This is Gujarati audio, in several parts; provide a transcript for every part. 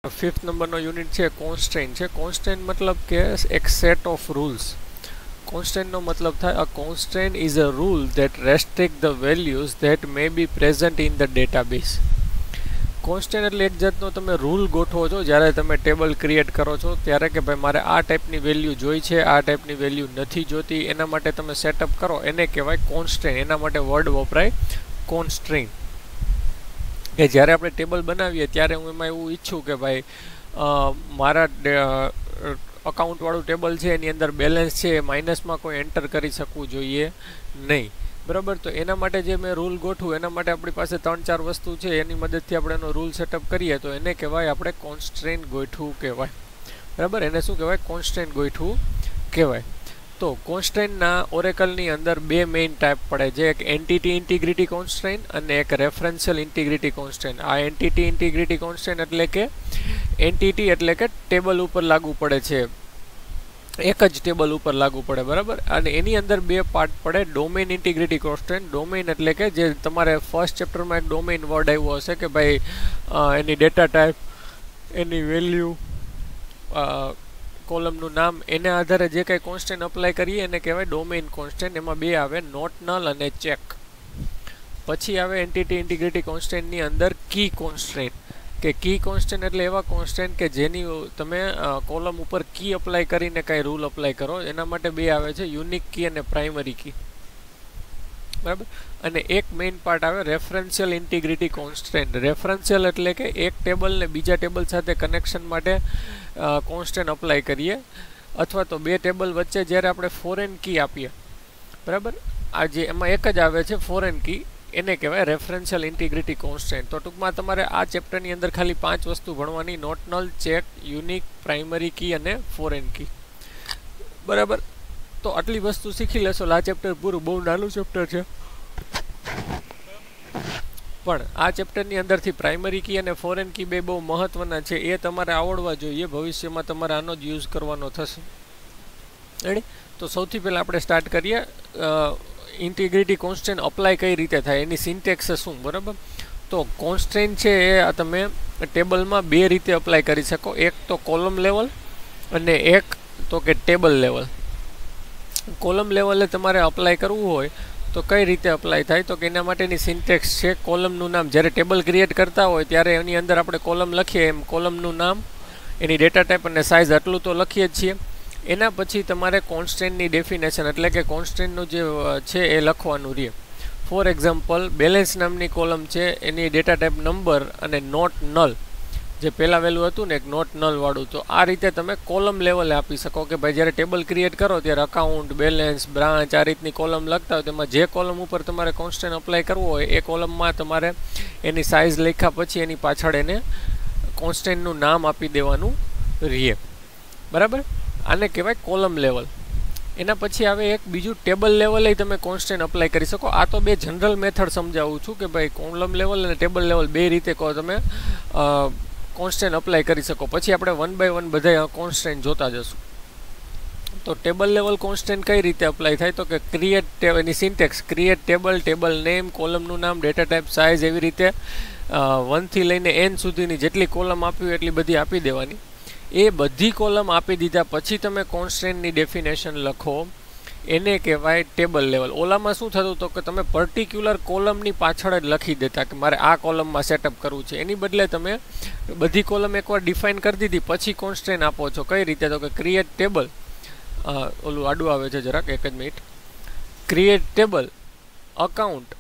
फिफ्थ नंबरનો યુનિટ છે કોન્સ્ટન્ટ છે. કોન્સ્ટન્ટ મતલબ કે એક સેટ ઓફ રૂલ્સ. કોન્સ્ટન્ટનો મતલબ થાય a constraint is a rule that restrict the values that may be present in the database. Constraint એટલે એક જાતનો તમે રૂલ ગોઠવો છો જ્યારે તમે ટેબલ ક્રિએટ કરો છો ત્યારે કે ભાઈ મારે આ ટાઈપની વેલ્યુ જોઈ છે, આ ટાઈપની વેલ્યુ નથી જોતી, એના માટે તમે સેટઅપ કરો એને કહેવાય કોન્સ્ટન્ટ. એના માટે વર્ડ વપરાય કોન્સ્ટ્રેન્ટ. કે જ્યારે આપણે ટેબલ બનાવીએ ત્યારે હું એમાં એવું ઈચ્છું કે ભાઈ મારા અકાઉન્ટવાળું ટેબલ છે એની અંદર બેલેન્સ છે એ માઇનસમાં કોઈ એન્ટર કરી શકવું જોઈએ નહીં. બરાબર, તો એના માટે જે મેં રૂલ ગોઠવું એના માટે આપણી પાસે 3-4 વસ્તુ છે એની મદદથી આપણે એનો રૂલ સેટઅપ કરીએ તો એને કહેવાય આપણે કોન્સ્ટ્રેન્ટ ગોઠવું કહેવાય. બરાબર, એને શું કહેવાય? કોન્સ્ટ્રેન્ટ ગોઠવું કહેવાય. તો કોન્સ્ટ્રેન્ટના ઓરેકલની અંદર બે મેઇન ટાઈપ પડે છે, એક એન્ટિટી ઇન્ટિગ્રિટી કોન્સ્ટ્રેન્ટ અને એક રેફરન્શિયલ ઇન્ટિગ્રિટી કોન્સ્ટ્રેન્ટ. આ એન્ટિટી ઇન્ટિગ્રિટી કોન્સ્ટ્રેન્ટ એટલે કે એન્ટિટી એટલે કે ટેબલ ઉપર લાગુ પડે છે, એક જ ટેબલ ઉપર લાગુ પડે. બરાબર, અને એની અંદર બે પાર્ટ પડે. Domain integrity constraint. ડોમેઇન એટલે કે જે તમારે ફર્સ્ટ ચેપ્ટરમાં એક ડોમેઇન વર્ડ આવ્યો હશે કે ભાઈ એની ડેટા ટાઈપ, એની વેલ્યુ, કોલમનું નામ, એના આધારે જે કંઈ કોન્સ્ટન્ટ અપ્લાય કરીએ એને કહેવાય ડોમેઇન કોન્સ્ટન્ટ. એમાં બે આવે, નોટ નલ અને ચેક. પછી આવે એન્ટિટી ઇન્ટિગ્રિટી કોન્સ્ટન્ટની અંદર કી કોન્સ્ટન્ટ. કે કી કોન્સ્ટન્ટ એટલે એવા કોન્સ્ટન્ટ કે જેની તમે કોલમ ઉપર કી અપ્લાય કરીને કાંઈ રૂલ અપ્લાય કરો. એના માટે બે આવે છે, યુનિક કી અને પ્રાઇમરી કી. બરાબર, અને એક મેઇન પાર્ટ આવે રેફરન્શિયલ ઇન્ટિગ્રિટી કોન્સ્ટન્ટ. રેફરન્શિયલ એટલે કે એક ટેબલને બીજા ટેબલ સાથે કનેક્શન માટે કોન્સ્ટન્ટ અપ્લાય કરીએ, અથવા તો બે ટેબલ વચ્ચે જ્યારે આપણે ફોરેન કી આપીએ. બરાબર, આ જે એમાં એક જ આવે છે ફોરેન કી, એને કહેવાય રેફરન્શિયલ ઇન્ટિગ્રિટી કોન્સ્ટન્ટ. તો ટૂંકમાં તમારે આ ચેપ્ટરની અંદર ખાલી 5 વસ્તુ ભણવાની: not null, check, unique, primary key અને ફોરેન કી. બરાબર, તો આટલી વસ્તુ શીખી લેશો આ ચેપ્ટર પૂરું. બહુ નાનું ચેપ્ટર છે પણ આ ચેપ્ટરની અંદરથી પ્રાઇમરી કી અને ફોરેન કી બે બહુ મહત્વના છે, એ તમારે આવડવા જોઈએ. ભવિષ્યમાં તમારે આનો જ યુઝ કરવાનો થશે. રેડી? તો સૌથી પહેલાં આપણે સ્ટાર્ટ કરીએ ઇન્ટિગ્રિટી કોન્સ્ટન્ટ અપ્લાય કઈ રીતે થાય, એની સિન્ટેક્સ શું. બરાબર, તો કોન્સ્ટન્ટ છે એ તમે ટેબલમાં બે રીતે અપ્લાય કરી શકો. એક તો કોલમ લેવલ અને એક તો કે ટેબલ લેવલ. કોલમ લેવલે તમારે અપ્લાય કરવું હોય તો કઈ રીતે અપ્લાય થાય, તો કે એના માટેની સિન્ટેક્સ છે કોલમનું નામ. જ્યારે ટેબલ ક્રિએટ કરતા હોય ત્યારે એની અંદર આપણે કોલમ લખીએ એમ કોલમનું નામ, એની ડેટા ટાઈપ અને સાઇઝ આટલું તો લખીએ જ છીએ. એના પછી તમારે કોન્સ્ટન્ટની ડેફિનેશન એટલે કે કોન્સ્ટન્ટનું જે છે એ લખવાનું રહે. ફોર એક્ઝામ્પલ, બેલેન્સ નામની કોલમ છે, એની ડેટા ટાઈપ નંબર અને નોટ નલ, જે પહેલાં વહેલું હતું ને એક નોટ નલ વાળું. તો આ રીતે તમે કોલમ લેવલે આપી શકો કે ભાઈ જ્યારે ટેબલ ક્રિએટ કરો ત્યારે અકાઉન્ટ, બેલેન્સ, બ્રાન્ચ આ રીતની કોલમ લખતા હોય તેમાં જે કોલમ ઉપર તમારે કોન્સ્ટન્ટ અપ્લાય કરવો હોય એ કોલમમાં તમારે એની સાઇઝ લખ્યા પછી એની પાછળ એને કોન્સ્ટન્ટનું નામ આપી દેવાનું રહે. બરાબર, આને કહેવાય કોલમ લેવલ. એના પછી આવે એક બીજું ટેબલ લેવલે તમે કોન્સ્ટન્ટ અપ્લાય કરી શકો. આ તો બે જનરલ મેથડ સમજાવું છું કે ભાઈ કોલમ લેવલ અને ટેબલ લેવલ બે રીતે કહો તમે કોન્સ્ટન્ટ અપ્લાય કરી શકો. પછી આપણે 1 by 1 બધા કોન્સ્ટન્ટ જોતા જશું. તો ટેબલ લેવલ કોન્સ્ટન્ટ કઈ રીતે અપ્લાય થાય, તો કે ક્રિએટ, એની syntax create table, table name, કોલમનું નામ, ડેટા ટાઈપ, સાઇઝ, એવી રીતે 1 થી લઈને n સુધીની જેટલી કોલમ આપી એટલી બધી આપી દેવાની. એ બધી કોલમ આપી દીધા પછી તમે કોન્સ્ટન્ટની ડેફિનેશન લખો, એને કહેવાય ટેબલ લેવલ. ઓલામાં શું થતું તો કે તમે પર્ટિક્યુલર કોલમની પાછળ જ લખી દેતા કે મારે આ કોલમમાં સેટઅપ કરવું છે. એની બદલે તમે બધી કોલમ એકવાર ડિફાઇન કરી દીધી પછી કોન્સ્ટન્ટ આપો છો. કઈ રીતે, તો કે ક્રિએટ ટેબલ, ઓલું આડું આવે છે જરાક, એક જ મિનિટ. ક્રિએટ ટેબલ અકાઉન્ટ,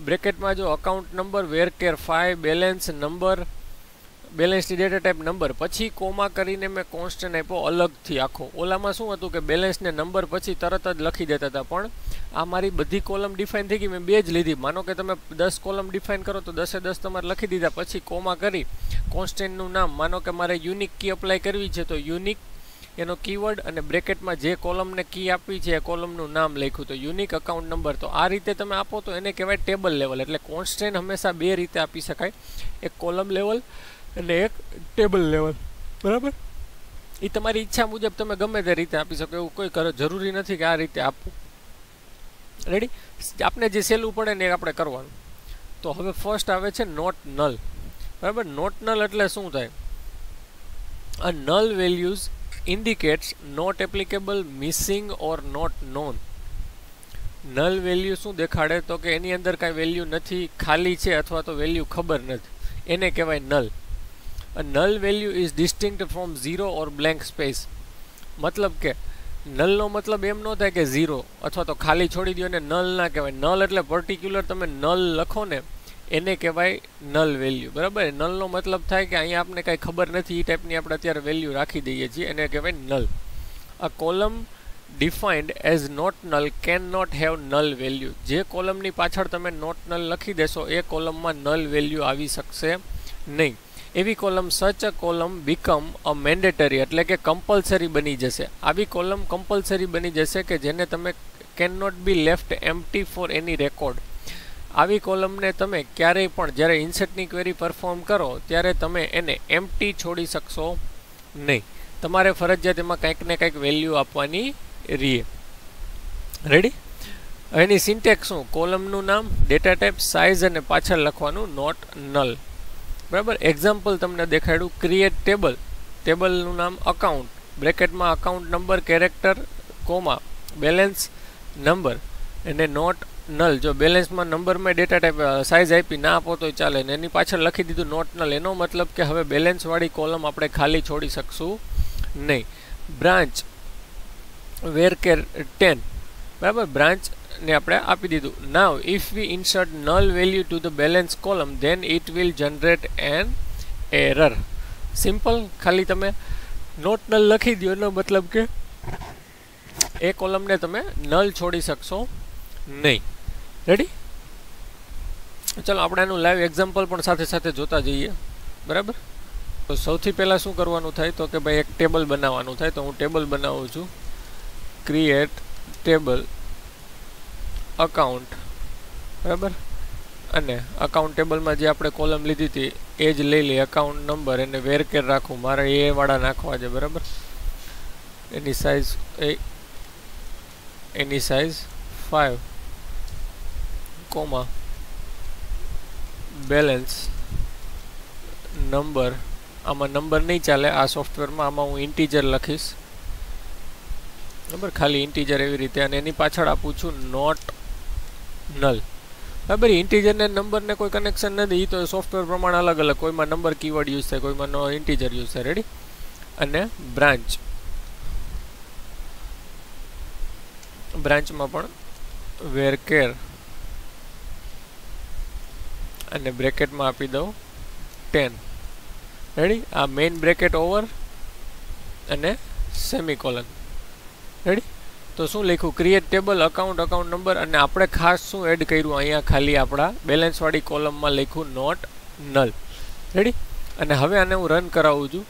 બ્રેકેટમાં જો account number, varchar 5, balance number, બેલેન્સની ડેટા ટાઈપ નંબર, પછી કોમા કરીને મેં કોન્સ્ટન્ટ આપ્યો અલગથી આખો. ઓલામાં શું હતું કે બેલેન્સને નંબર પછી તરત જ લખી દેતા હતા, પણ આ મારી બધી કોલમ ડિફાઇન થઈ ગઈ, મેં બે જ લીધી. માનો કે તમે 10 કોલમ ડિફાઇન કરો તો 10 તમારે લખી દીધા, પછી કોમા કરી કોન્સ્ટન્ટનું નામ, માનો કે મારે યુનિક કી અપ્લાય કરવી છે તો યુનિક એનો કીવર્ડ અને બ્રેકેટમાં જે કોલમને કી આપવી છે એ કોલમનું નામ લખ્યું તો યુનિક અકાઉન્ટ નંબર. તો આ રીતે તમે આપો તો એને કહેવાય ટેબલ લેવલ. એટલે કોન્સ્ટન્ટ હંમેશા બે રીતે આપી શકાય, એક કોલમ લેવલ અને એક ટેબલ લેવલ. બરાબર, એ તમારી ઈચ્છા મુજબ તમે ગમે તે રીતે આપી શકો, એવું કોઈ જરૂરી નથી કે આ રીતે આપવું. રેડી? આપણે જે સહેલું પડે ને એ આપણે કરવાનું. તો હવે ફર્સ્ટ આવે છે નોટ નલ. બરાબર, નોટ નલ એટલે શું થાય, A null values indicates not applicable, missing or not known. Null value શું દેખાડે તો કે એની અંદર કાંઈ વેલ્યુ નથી, ખાલી છે અથવા તો વેલ્યુ ખબર નથી, એને કહેવાય null. A null value is distinct from zero or blank space. મતલબ કે નલનો મતલબ એમ ન થાય કે ઝીરો અથવા તો ખાલી છોડી દો, એને નલ ના કહેવાય. નલ એટલે પર્ટિક્યુલર તમે નલ લખો ને એને કહેવાય નલ વેલ્યુ, બરાબર. નલનો મતલબ થાય કે અહીંયા આપણે કાંઈ ખબર નથી, એ ટાઈપની આપણે અત્યારે વેલ્યુ રાખી દઈએ છીએ, એને કહેવાય null. A column defined as not null cannot have null value. જે કોલમની પાછળ તમે નોટ નલ લખી દેશો એ કોલમમાં નલ વેલ્યુ આવી શકશે નહીં. એવી column such a column become a mandatory એટલે કે કમ્પલસરી બની જશે. આવી કોલમ કમ્પલસરી બની જશે કે જેને તમે can not be left empty for any record. આવી કોલમને તમે ક્યારેય પણ જ્યારે ઇન્સર્ટની ક્વેરી પરફોર્મ કરો ત્યારે તમે એને એમ્પ્ટી છોડી શકશો નહીં. તમારે ફરજિયાત એમાં કંઈક ને કંઈક વેલ્યુ આપવાની રીએ. રેડી? એની સિન્ટેક્સ શું? કોલમનું નામ, ડેટા ટાઈપ, સાઇઝ અને પાછળ લખવાનું નોટ નલ, બરાબર. એક્ઝામ્પલ તમને દેખાડ્યું. ક્રિએટ ટેબલ, ટેબલનું નામ અકાઉન્ટ, બ્રેકેટમાં account number, character, comma, balance, number અને નોટ નલ. જો બેલેન્સમાં નંબરમાં ડેટા ટાઈપ સાઇઝ આપી ના આપો તો ચાલે ને એની પાછળ લખી દીધું નોટ નલ. એનો મતલબ કે હવે બેલેન્સવાળી કોલમ આપણે ખાલી છોડી શકશું નહીં. બ્રાન્ચ વેરકેર 10, બરાબર. બ્રાન્ચને આપણે આપી દીધું. Now if we insert null value to the balance column then it will generate an error. Simple. ખાલી તમે નોટ નલ લખી દો એનો મતલબ કે એ કોલમને તમે નલ છોડી શકશો નહીં. રેડી? ચાલો આપણે એનું લાઈવ એક્ઝામ્પલ પણ સાથે સાથે જોતા જઈએ, બરાબર. તો સૌથી પહેલાં શું કરવાનું થાય તો કે ભાઈ એક ટેબલ બનાવવાનું થાય. તો હું ટેબલ બનાવું છું. ક્રિએટ ટેબલ અકાઉન્ટ, બરાબર. અને અકાઉન્ટ ટેબલમાં જે આપણે કોલમ લીધી હતી એ જ લઈ લઈએ. અકાઉન્ટ નંબર એને વેરકેર રાખું, મારે એ વાળા નાખવા છે, બરાબર. એની સાઇઝ 5, કોમા, બેલેન્સ, નંબર. આમાં નંબર નહીં ચાલે આ સોફ્ટવેરમાં, આમાં હું ઇન્ટીજર લખીશ, બરાબર. ખાલી ઇન્ટીજર એવી રીતે. અને એની પાછળ આપું છું નોટ નલ, બરાબર. ઇન્ટીજર ને નંબર ને કોઈ કનેક્શન નથી, એ તો સોફ્ટવેર પ્રમાણે અલગ અલગ. કોઈમાં નંબર કીવર્ડ યુઝ થાય, કોઈમાં ઇન્ટીજર યુઝ થાય. રેડી? અને બ્રાન્ચ, બ્રાન્ચમાં પણ વેરકેર અને બ્રેકેટમાં આપી દઉં 10. રેડી? આ મેઇન બ્રેકેટ ઓવર અને સેમિકોલન. રેડી? તો શું લખ્યું? Create table account, account number. અને આપણે ખાસ શું એડ કર્યું અહીંયા? ખાલી આપણા બેલેન્સવાળી કોલમમાં લખ્યું નોટ નલ. રેડી? અને હવે આને હું રન કરાવું છું,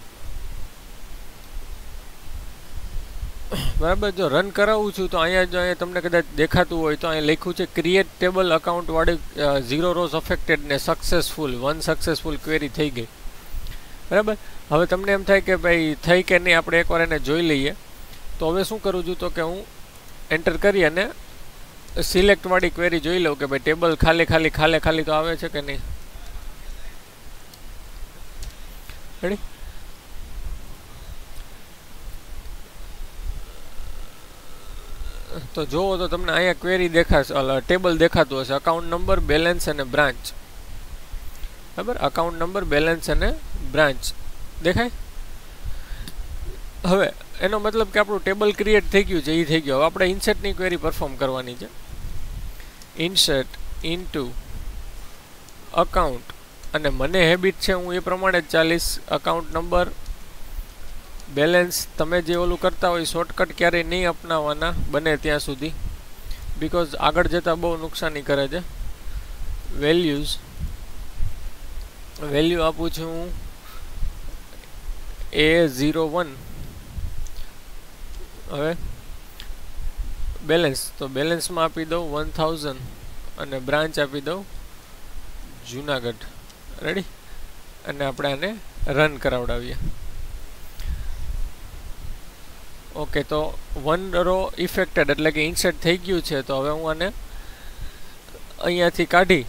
બરાબર. જો રન કરાવું છું તો અહીંયા જો અહીંયા તમને કદાચ દેખાતું હોય તો અહીંયા લખ્યું છે ક્રિએટ ટેબલ અકાઉન્ટ વાળી 0 રોઝ અફેક્ટેડ ને સક્સેસફુલ, 1 સક્સેસફુલ ક્વેરી થઈ ગઈ, બરાબર. હવે તમને એમ થાય કે ભાઈ થઈ કે નહીં, આપણે એકવાર એને જોઈ લઈએ. તો હવે શું કરું છું તો કે હું એન્ટર કરી અને સિલેક્ટ વાળી ક્વેરી જોઈ લઉં કે ભાઈ ટેબલ ખાલી તો આવે છે કે નહીં. રેડી? તો જોવો તો તમને અહીંયા ક્વેરી દેખાશે, ટેબલ દેખાતું હશે. અકાઉન્ટ નંબર, બેલેન્સ અને બ્રાન્ચ, બરાબર. અકાઉન્ટ નંબર, બેલેન્સ અને બ્રાન્ચ દેખાય. હવે એનો મતલબ કે આપણું ટેબલ ક્રિએટ થઈ ગયું છે, એ થઈ ગયું. હવે આપણે ઇન્સર્ટની ક્વેરી પરફોર્મ કરવાની છે. ઇન્સર્ટ ઇનટુ અકાઉન્ટ, અને મને હેબિટ છે હું એ પ્રમાણે જ ચાલીશ. Account number, balance. તમે જે ઓલું કરતા હોય શોર્ટકટ ક્યારેય નહીં અપનાવવાના બને ત્યાં સુધી, બિકોઝ આગળ જતાં બહુ નુકસાની કરે છે. વેલ્યુ આપું છું હું A01. હવે બેલેન્સ, તો બેલેન્સમાં આપી દઉં 1000 અને બ્રાન્ચ આપી દઉં જુનાગઢ. રેડી? અને આપણે આને રન કરાવડાવીએ. ઓકે, તો 1 રો ઇફેક્ટેડ એટલે કે ઇન્સર્ટ થઈ ગયું છે. તો હવે હું આને અહીંયાથી કાઢી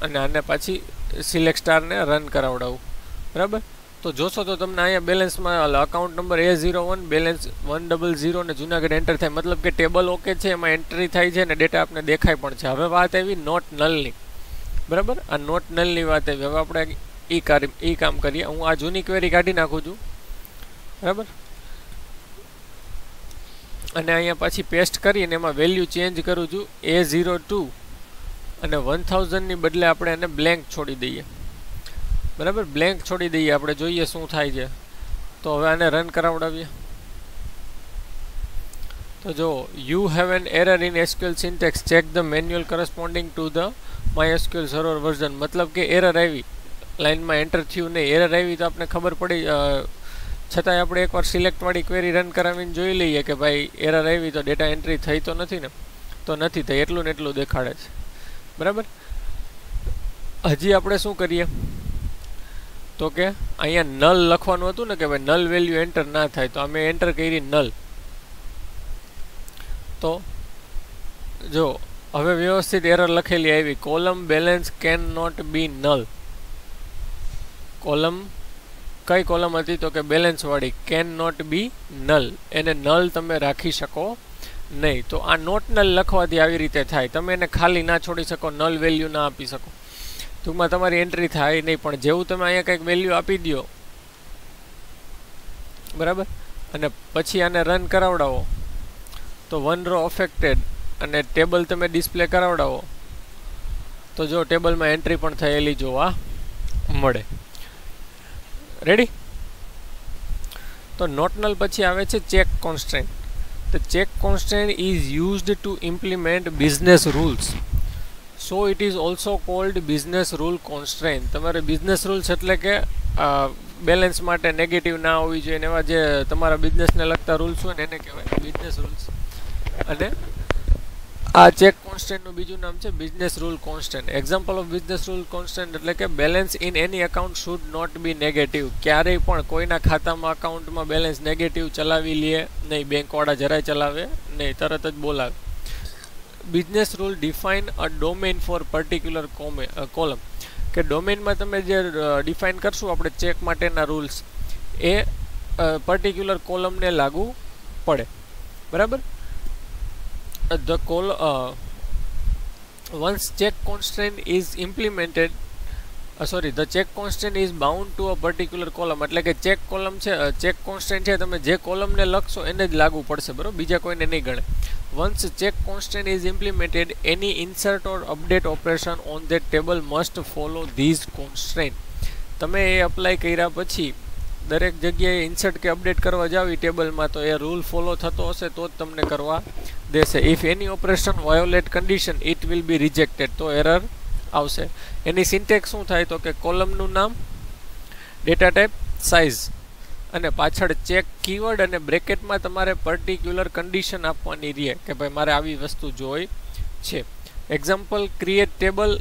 અને આને પાછી સિલેક્ટ સ્ટારને રન કરાવડાવું, બરાબર. તો જોશો તો તમને અહીંયા બેલેન્સમાં અકાઉન્ટ નંબર A01 બેલેન્સ 100 ને જુનાગઢ એન્ટર થાય, મતલબ કે ટેબલ ઓકે છે, એમાં એન્ટ્રી થાય છે ને ડેટા આપને દેખાય પણ છે. હવે વાત આવી નોટ નલની, બરાબર. આ નોટ નલની વાત આવી. હવે આપણે એ કામ કરીએ. હું આ જૂની ક્વેરી કાઢી નાખું છું, બરાબર, અને અહીંયા પાછી પેસ્ટ કરીને એમાં વેલ્યુ ચેન્જ કરું છું. A02 અને 1000 ની બદલે આપણે એને બ્લેન્ક છોડી દઈએ, બરાબર. બ્લેન્ક છોડી દઈએ, આપણે જોઈએ શું થાય છે. તો હવે આને રન કરાવડાવીએ. તો જો you have an error in SQL syntax, check the manual corresponding to the MySQL server version. મતલબ કે એરર આવી, લાઇનમાં એન્ટર થયું નહીં. એરર આવી તો આપણે ખબર પડી, છતાંય આપણે એકવાર સિલેક્ટવાળી ક્વેરી રન કરાવીને જોઈ લઈએ કે ભાઈ એરર આવી તો ડેટા એન્ટ્રી થઈ તો નથી ને, તો નથી થઈ, એટલું ને એટલું દેખાડે છે, બરાબર. હજી આપણે શું કરીએ તો કે અહીંયા નલ લખવાનું હતું ને કે ભાઈ નલ વેલ્યુ એન્ટર ના થાય, તો અમે એન્ટર કરી નલ. તો જો હવે વ્યવસ્થિત એરર લખેલી આવી, column balance can not be null. Column કઈ કોલમ હતી તો કે બેલેન્સ વાળી, કેન નોટ બી નલ, એને નલ તમે રાખી શકો નહીં. તો આ નોટ નલ લખવાથી આવી રીતે થાય, તમે એને ખાલી ના છોડી શકો, નલ વેલ્યુ ના આપી શકો, ટૂંકમાં તમારી એન્ટ્રી થાય નહીં. પણ જેવું તમે અહીંયા કંઈક વેલ્યુ આપી દો, બરાબર, અને પછી આને રન કરાવડાવો, તો 1 રો અફેક્ટેડ અને ટેબલ તમે ડિસ્પ્લે કરાવડાવો, તો જો ટેબલમાં એન્ટ્રી પણ થયેલી જોવા મળે. રેડી. તો નોટ નલ પછી આવે છે check constraint. The check constraint is used to implement business rules, so it is also called business rule constraint. તમારે business rules એટલે કે બેલેન્સ માટે નેગેટિવ ના હોવી જોઈએ, એવા જે તમારા બિઝનેસને લગતા રૂલ્સ હોય ને એને કહેવાય બિઝનેસ રૂલ્સ. અને આ ચેક કોન્સ્ટન્ટનું બીજું નામ છે business rule constant. Example of business rule constant એટલે કે balance in any account should not be negative. ક્યારેય પણ કોઈના ખાતામાં અકાઉન્ટમાં બેલેન્સ નેગેટિવ ચલાવી લે નહીં, બેંકવાળા જરાય ચલાવે નહીં, તરત જ બોલાવે. બિઝનેસ રૂલ ડિફાઇન અ ડોમેન ફોર પર્ટિક્યુલર કોલમ, કે ડોમેનમાં તમે જે ડિફાઇન કરશું આપણે ચેક માટેના રૂલ્સ, એ પર્ટિક્યુલર કોલમને લાગુ પડે, બરાબર. Once check constraint is implemented, the check constraint is bound to a particular column. એટલે કે ચેક કોલમ છે, ચેક કોન્સ્ટન્ટ છે, તમે જે કોલમને લખશો એને જ લાગુ પડશે, બરોબર, બીજા કોઈને નહીં ગણે. Once check constant is implemented, any insert or update operation on that table must follow these constraint. તમે એ અપ્લાય કર્યા પછી દરેક જગ્યાએ ઇન્સર્ટ કે અપડેટ કરવા જાવ એ ટેબલમાં, તો એ રૂલ ફોલો થતો હશે તો જ તમને કરવા દેશે. If any operation violet condition it will be rejected, તો એરર આવશે. એની સિન્ટેક્સ શું થાય તો કે કોલમનું નામ, ડેટા ટાઈપ, સાઇઝ અને પાછળ ચેક કીવર્ડ અને બ્રેકેટમાં તમારે પર્ટિક્યુલર કન્ડિશન આપવાની રહે કે ભાઈ મારે આવી વસ્તુ જોઈ છે. એક્ઝામ્પલ ક્રિએટ ટેબલ,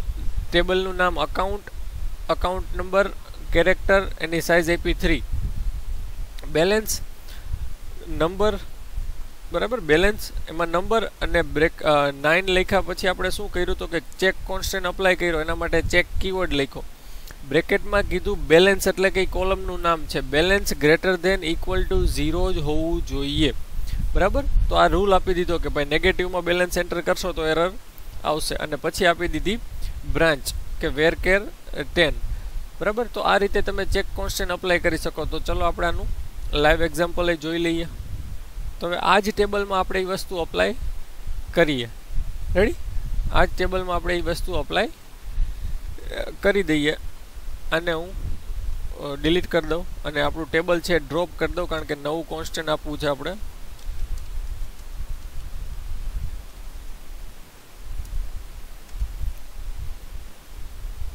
ટેબલનું નામ અકાઉન્ટ, અકાઉન્ટ નંબર, કેરેક્ટર, એની સાઇઝ આપી 3, બેલેન્સ નંબર, બરાબર, બેલેન્સ એમાં નંબર અને 9 લખ્યા પછી આપણે શું કર્યું તો કે ચેક કોન્સ્ટન્ટ અપ્લાય કર્યો, એના માટે ચેક કીવર્ડ લખ્યો, બ્રેકેટમાં કીધું બેલેન્સ એટલે કે કોલમનું નામ છે, balance greater than equal to 0 જ હોવું જોઈએ, બરાબર. તો આ રૂલ આપી દીધો કે ભાઈ નેગેટિવમાં બેલેન્સ એન્ટર કરશો તો એરર આવશે. અને પછી આપી દીધી બ્રાન્ચ કે વેર કેર 10, બરાબર. તો આ રીતે તમે ચેક કોન્સ્ટન્ટ અપ્લાય કરી શકો. તો ચલો આપણે આનું લાઈવ એક્ઝામ્પલ જોઈ લઈએ. તો હવે આ જ ટેબલમાં આપણે એ વસ્તુ અપ્લાય કરીએ. રેડી. આ જ ટેબલમાં આપણે એ વસ્તુ અપ્લાય કરી દઈએ. અને હું ડિલીટ કરી દઉં અને આપણું ટેબલ છે ડ્રોપ કરી દઉં, કારણ કે નવું કોન્સ્ટન્ટ આપવું છે આપણે.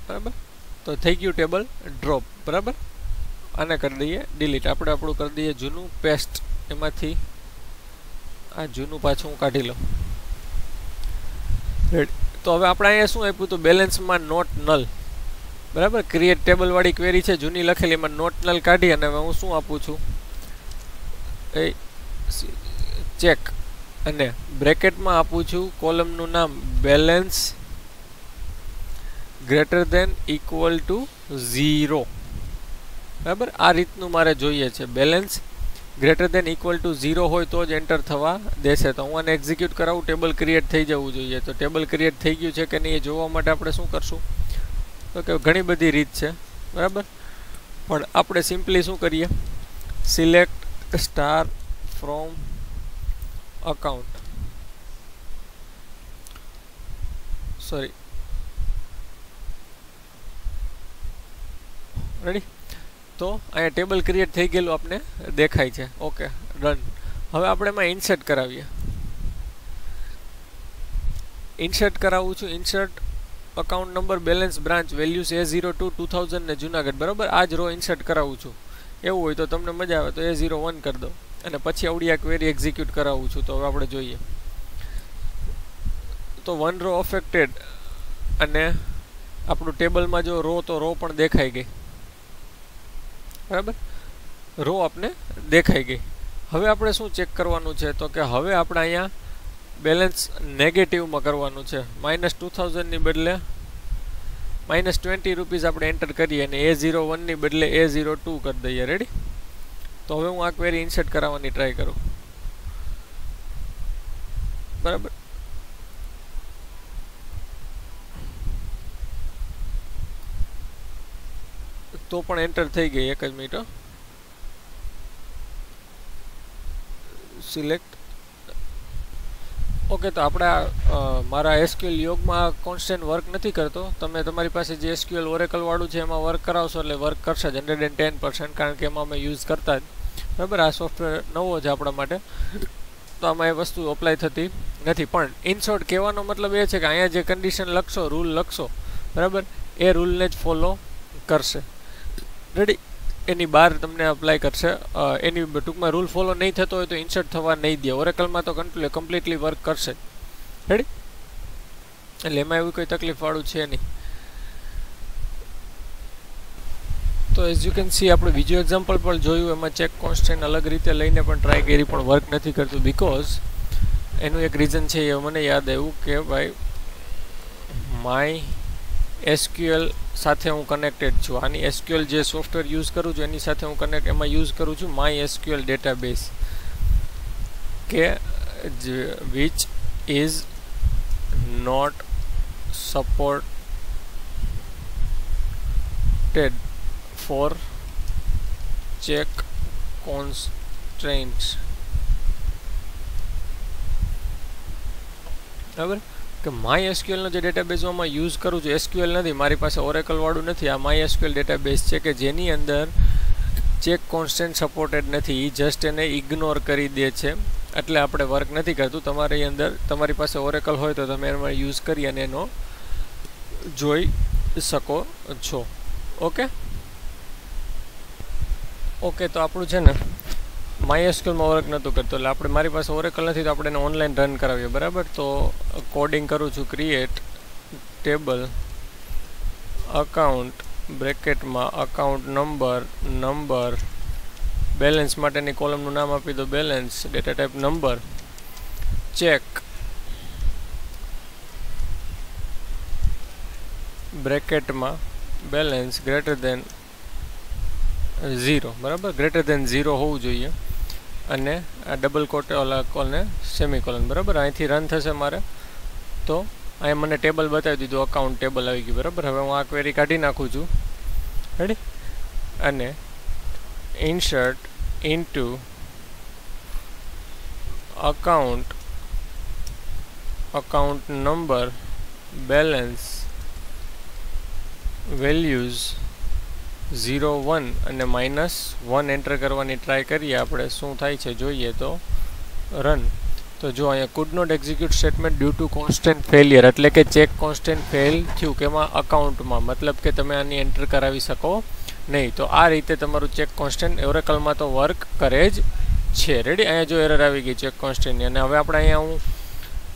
બરાબર. તો થઈ ગયું ટેબલ ડ્રોપ, બરાબર. આને કરી દઈએ ડિલીટ. આપણે આપણું કરી દઈએ જૂનું પેસ્ટ, એમાંથી આ જૂનું પાછું હું કાઢી લઉં. રેડી. તો હવે આપણે અહીંયા શું આપ્યું તો બેલેન્સમાં નોટ નલ, બરાબર. ક્રિએટ ટેબલ વાળી ક્વેરી છે જૂની લખેલી, એમાં નોટ નલ કાઢી અને હવે હું શું આપું છું એ ચેક અને બ્રેકેટમાં આપું છું કોલમનું નામ balance greater than equal to 0, બરાબર. આ રીતનું મારે જોઈએ છે. Balance greater than equal to 0 હોય તો જ એન્ટર થવા દેશે. તો હું આને એક્ઝિક્યુટ કરાવું, ટેબલ ક્રિએટ થઈ જવું જોઈએ. તો ટેબલ ક્રિએટ થઈ ગયું છે કે નહીં એ જોવા માટે આપણે શું કરશું? તો કે ઘણી બધી રીત છે, બરાબર. પણ આપણે સિમ્પલી શું કરીએ? Select star from account, sorry, ready. તો અહીંયા ટેબલ ક્રિએટ થઈ ગયેલું આપણે દેખાય છે. Okay, done. હવે આપણે એમાં ઇન્સર્ટ કરાવીએ. ઇન્સર્ટ કરાવું છું. Insert account number, balance, branch, values A02 2000 ને જુનાગઢ, બરાબર. આ જ રો ઇન્સર્ટ કરાવું છું. એવું હોય તો તમને મજા આવે તો A01 કરી દો અને પછી આવડી આ ક્વેરી એક્ઝિક્યુટ કરાવું છું. તો હવે આપણે જોઈએ તો 1 રો અફેક્ટેડ અને આપણું ટેબલમાં જો રો તો રો પણ દેખાઈ ગઈ, બરાબર. રો આપણે દેખાઈ ગઈ. હવે આપણે શું ચેક કરવાનું છે? તો કે હવે આપણે અહીંયા બેલેન્સ નેગેટિવમાં કરવાનું છે. -2000 ની બદલે -20 રૂપીસ આપણે એન્ટર કરીએ અને A01 ની બદલે A02 કરી દઈએ. રેડી. તો હવે હું આ ક્વેરી ઇન્સર્ટ કરાવવાની ટ્રાય કરું, બરાબર. તો પણ એન્ટર થઈ ગઈ. એક જ મિનિટ. સિલેક્ટ. ઓકે, તો આપણા મારા SQL યોગમાં કોન્સ્ટન્ટ વર્ક નથી કરતો. તમે તમારી પાસે જે SQL ઓરેકલ વાળું છે એમાં વર્ક કરાવશો એટલે વર્ક કરશે જ 110%, કારણ કે એમાં અમે યુઝ કરતા જ, બરાબર. આ સોફ્ટવેર નવો છે આપણા માટે, તો આમાં એ વસ્તુ અપ્લાય થતી નથી. પણ ઇન શોર્ટ કહેવાનો મતલબ એ છે કે અહીંયા જે કન્ડિશન લખશો, રૂલ લખશો, બરાબર, એ રૂલને જ ફોલો કરશે. રેડી. એની બહાર તમને અપ્લાય કરશે. એની ટૂંકમાં રૂલ ફોલો નહીં થતો હોય તો ઇન્સર્ટ થવા નહીં દે. ઓરેકલમાં તો કમ્પ્લીટલી વર્ક કરશે. રેડી. એટલે એમાં એવું કોઈ તકલીફવાળું છે નહીં. તો એઝ યુ કેન સી આપણે બીજું એક્ઝામ્પલ પણ જોયું. એમાં ચેક કોન્સ્ટન્ટ અલગ રીતે લઈને પણ ટ્રાય કરી પણ વર્ક નથી કરતું. બિકોઝ એનું એક રીઝન છે, એ મને યાદ આવ્યું કે ભાઈ માય SQL સાથે હું કનેક્ટેડ છું. આની SQL જે સોફ્ટવેર યુઝ કરું છું એની સાથે હું એમાં યુઝ કરું છું માય SQL ડેટાબેઝ, કે which is not supported for check constraints, બરાબર. કે માય SQLનો જે ડેટાબેઝમાં યુઝ કરું છું, SQL નથી મારી પાસે, ઓરેકલ વાળું નથી, આ માય SQL ડેટાબેઝ છે કે જેની અંદર ચેક કોન્સ્ટન્ટ સપોર્ટેડ નથી. એ જસ્ટ એને ઇગ્નોર કરી દે છે, એટલે આપણે વર્ક નથી કરતું. તમારી અંદર તમારી પાસે ઓરેકલ હોય તો તમે એમાં યુઝ કરી અને એનો જોઈ શકો છો. Okay, okay. તો આપણું છે ને માય SQLમાં વર્ક નહોતું કરતો, એટલે આપણે મારી પાસે ઓરેકલ નથી તો આપણે એને ઓનલાઈન રન કરાવીએ, બરાબર. તો કોડિંગ કરું છું. ક્રિએટ ટેબલ અકાઉન્ટ બ્રેકેટમાં અકાઉન્ટ નંબર બેલેન્સ માટેની કોલમનું નામ આપી દો balance, data type number, check બ્રેકેટમાં બેલેન્સ ગ્રેટર દેન 0, બરાબર. ગ્રેટર દેન 0 હોવું જોઈએ અને આ ડબલ કોટ ઓલા કોલને સેમિકોલન, બરાબર. અહીંથી રન થશે મારે. તો અહીંયા મને ટેબલ બતાવી દીધું, અકાઉન્ટ ટેબલ આવી ગયું, બરાબર. હવે હું આ ક્વેરી કાઢી નાખું છું. રેડી. અને insert into account number, balance, values 0 1 અને -1 એન્ટર કરવાની ટ્રાય કરીએ આપણે. શું થાય છે જોઈએ. તો રન. તો જો અહીંયા could not execute statement due to constant failure, એટલે કે ચેક કોન્સ્ટન્ટ ફેલ થયું કે એમાં અકાઉન્ટમાં, મતલબ કે તમે આની એન્ટર કરાવી શકો નહીં. તો આ રીતે તમારું ચેક કોન્સ્ટન્ટ ઓરેકલમાં તો વર્ક કરે જ છે. રેડી. અહીંયા જો એરર આવી ગઈ ચેક કોન્સ્ટન્ટની, અને હવે આપણે અહીંયા હું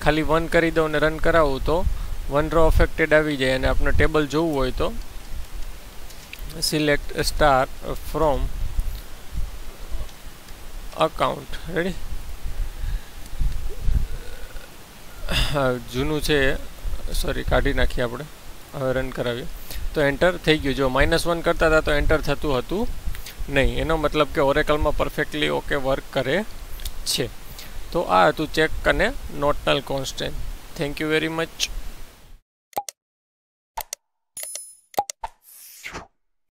ખાલી 1 કરી દઉં અને રન કરાવું તો 1 રો અફેક્ટેડ આવી જાય. અને આપણે ટેબલ જોવું હોય તો select star from account. Ready. જૂનું છે, સોરી, કાઢી નાખીએ આપણે. હવે રન કરાવીએ તો એન્ટર થઈ ગયું. જો -1 કરતા હતા તો એન્ટર થતું હતું નહીં. એનો મતલબ કે ઓરેકલમાં પરફેક્ટલી ઓકે વર્ક કરે છે. તો આ હતું ચેક અને not null constraint. Thank you very much.